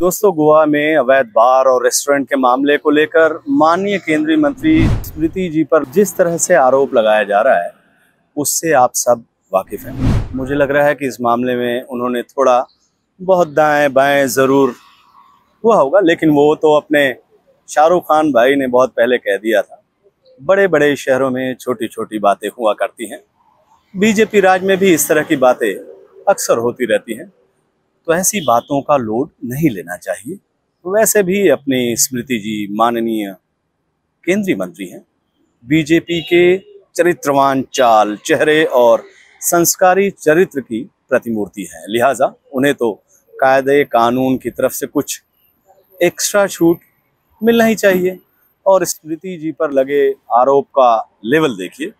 दोस्तों, गोवा में अवैध बार और रेस्टोरेंट के मामले को लेकर माननीय केंद्रीय मंत्री स्मृति जी पर जिस तरह से आरोप लगाया जा रहा है उससे आप सब वाकिफ हैं। मुझे लग रहा है कि इस मामले में उन्होंने थोड़ा बहुत दाएं बाएं जरूर हुआ होगा, लेकिन वो तो अपने शाहरुख खान भाई ने बहुत पहले कह दिया था, बड़े बड़े शहरों में छोटी छोटी बातें हुआ करती हैं। बीजेपी राज में भी इस तरह की बातें अक्सर होती रहती हैं, तो ऐसी बातों का लोड नहीं लेना चाहिए। वैसे भी अपनी स्मृति जी माननीय केंद्रीय मंत्री हैं, बीजेपी के चरित्रवान चाल चेहरे और संस्कारी चरित्र की प्रतिमूर्ति हैं, लिहाजा उन्हें तो कायदे कानून की तरफ से कुछ एक्स्ट्रा छूट मिलना ही चाहिए। और स्मृति जी पर लगे आरोप का लेवल देखिए।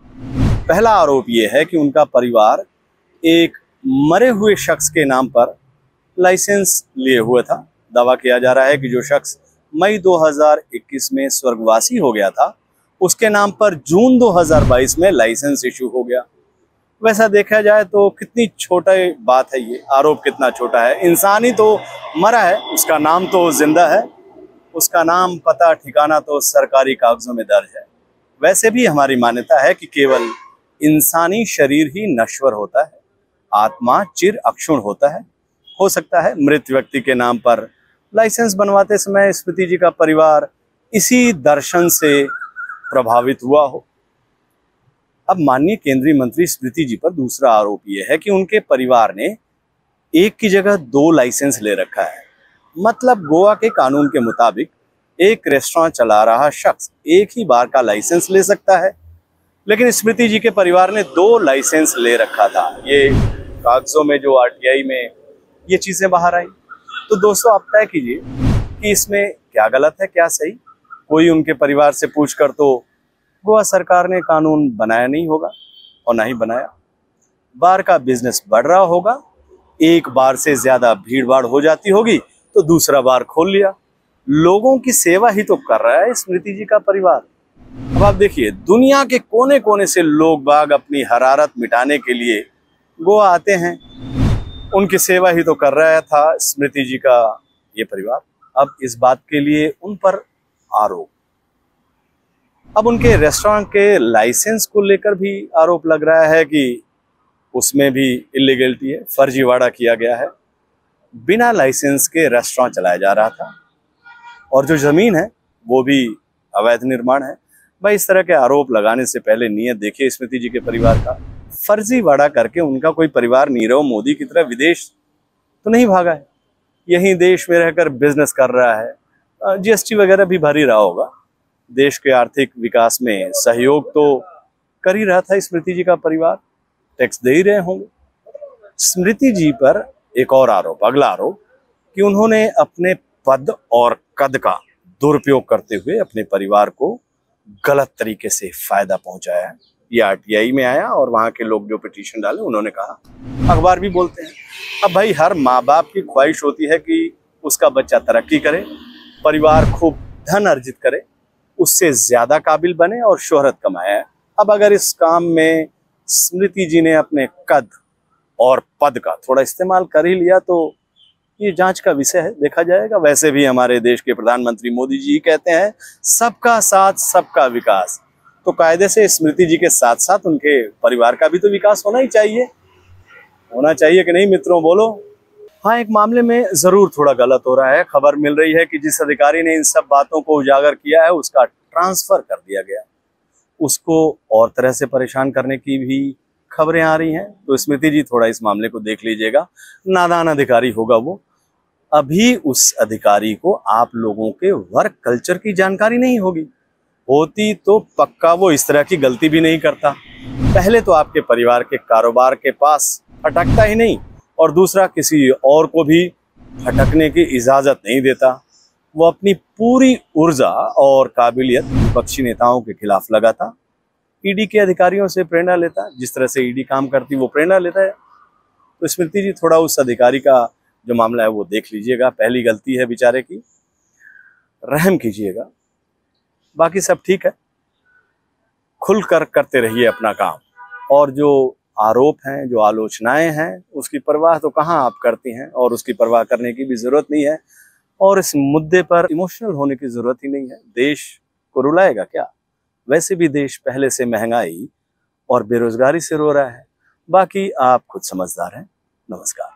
पहला आरोप ये है कि उनका परिवार एक मरे हुए शख्स के नाम पर लाइसेंस लिए हुए था। दावा किया जा रहा है कि जो शख्स मई 2021 में स्वर्गवासी हो गया था, उसके नाम पर जून 2022 में लाइसेंस इशू हो गया। वैसा देखा जाए तो कितनी छोटा बात है ये, आरोप कितना छोटा है। इंसान ही तो मरा है, उसका नाम तो जिंदा है, उसका नाम पता ठिकाना तो सरकारी कागजों में दर्ज है। वैसे भी हमारी मान्यता है कि केवल इंसानी शरीर ही नश्वर होता है, आत्मा चिर अक्षुण होता है। हो सकता है मृत व्यक्ति के नाम पर लाइसेंस बनवाते समय स्मृति जी का परिवार इसी दर्शन से प्रभावित हुआ हो। अब माननीय केंद्रीय मंत्री स्मृति जी पर दूसरा आरोप यह है कि उनके परिवार ने एक की जगह 2 लाइसेंस ले रखा है। मतलब गोवा के कानून के मुताबिक एक रेस्टोरेंट चला रहा शख्स एक ही बार का लाइसेंस ले सकता है, लेकिन स्मृति जी के परिवार ने 2 लाइसेंस ले रखा था। ये कागजों में जो आरटीआई में ये चीजें बाहर आई। तो दोस्तों, आप तय कीजिए कि इसमें क्या गलत है क्या सही। कोई उनके परिवार से पूछ कर तो गोवा सरकार ने कानून बनाया नहीं होगा और ना ही बनाया। बार का बिजनेस बढ़ रहा होगा, एक बार से ज्यादा भीड़ भाड़ हो जाती होगी तो दूसरा बार खोल लिया। लोगों की सेवा ही तो कर रहा है स्मृति जी का परिवार। अब आप देखिए, दुनिया के कोने कोने से लोग बाग अपनी हरारत मिटाने के लिए गोवा आते हैं, उनकी सेवा ही तो कर रहा था स्मृति जी का ये परिवार। अब इस बात के लिए उन पर आरोप। अब उनके रेस्टोरेंट के लाइसेंस को लेकर भी आरोप लग रहा है कि उसमें भी इलीगलिटी है, फर्जीवाड़ा किया गया है। बिना लाइसेंस के रेस्टोरेंट चलाया जा रहा था और जो जमीन है वो भी अवैध निर्माण है। भाई, इस तरह के आरोप लगाने से पहले नियत देखिए स्मृति जी के परिवार का। फर्जीवाड़ा करके उनका कोई परिवार नीरव मोदी की तरह विदेश तो नहीं भागा है, यहीं देश में रहकर बिजनेस कर रहा है। जीएसटी वगैरह भी भर ही रहा होगा, देश के आर्थिक विकास में सहयोग तो कर ही रहा था स्मृति जी का परिवार, टैक्स दे ही रहे होंगे। स्मृति जी पर एक और आरोप, अगला आरोप, कि उन्होंने अपने पद और कद का दुरुपयोग करते हुए अपने परिवार को गलत तरीके से फायदा पहुंचाया है। ये आरटीआई में आया और वहां के लोग जो पिटीशन डाले उन्होंने कहा, अखबार भी बोलते हैं। अब भाई, हर माँ बाप की ख्वाहिश होती है कि उसका बच्चा तरक्की करे, परिवार खूब धन अर्जित करे, उससे ज्यादा काबिल बने और शोहरत कमाए। अब अगर इस काम में स्मृति जी ने अपने कद और पद का थोड़ा इस्तेमाल कर ही लिया तो ये जांच का विषय है, देखा जाएगा। वैसे भी हमारे देश के प्रधानमंत्री मोदी जी कहते हैं सबका साथ सबका विकास, तो कायदे से स्मृति जी के साथ साथ उनके परिवार का भी तो विकास होना ही चाहिए। होना चाहिए कि नहीं मित्रों, बोलो। हाँ, एक मामले में जरूर थोड़ा गलत हो रहा है। खबर मिल रही है कि जिस अधिकारी ने इन सब बातों को उजागर किया है उसका ट्रांसफर कर दिया गया, उसको और तरह से परेशान करने की भी खबरें आ रही हैं। तो स्मृति जी थोड़ा इस मामले को देख लीजिएगा। नादान अधिकारी होगा वो। अभी उस अधिकारी को आप लोगों के वर्क कल्चर की जानकारी नहीं होगी, होती तो पक्का वो इस तरह की गलती भी नहीं करता। पहले तो आपके परिवार के कारोबार के पास भटकता ही नहीं, और दूसरा किसी और को भी भटकने की इजाजत नहीं देता। वो अपनी पूरी ऊर्जा और काबिलियत विपक्षी नेताओं के खिलाफ लगाता। ईडी के अधिकारियों से प्रेरणा लेता, जिस तरह से ईडी काम करती वो प्रेरणा लेता है। तो स्मृति जी थोड़ा उस अधिकारी का जो मामला है वो देख लीजिएगा। पहली गलती है बेचारे की, रहम कीजिएगा। बाकी सब ठीक है, खुलकर करते रहिए अपना काम। और जो आरोप हैं, जो आलोचनाएं हैं, उसकी परवाह तो कहाँ आप करती हैं, और उसकी परवाह करने की भी जरूरत नहीं है। और इस मुद्दे पर इमोशनल होने की जरूरत ही नहीं है। देश को रुलाएगा क्या? वैसे भी देश पहले से महंगाई और बेरोजगारी से रो रहा है। बाकी आप खुद समझदार हैं। नमस्कार।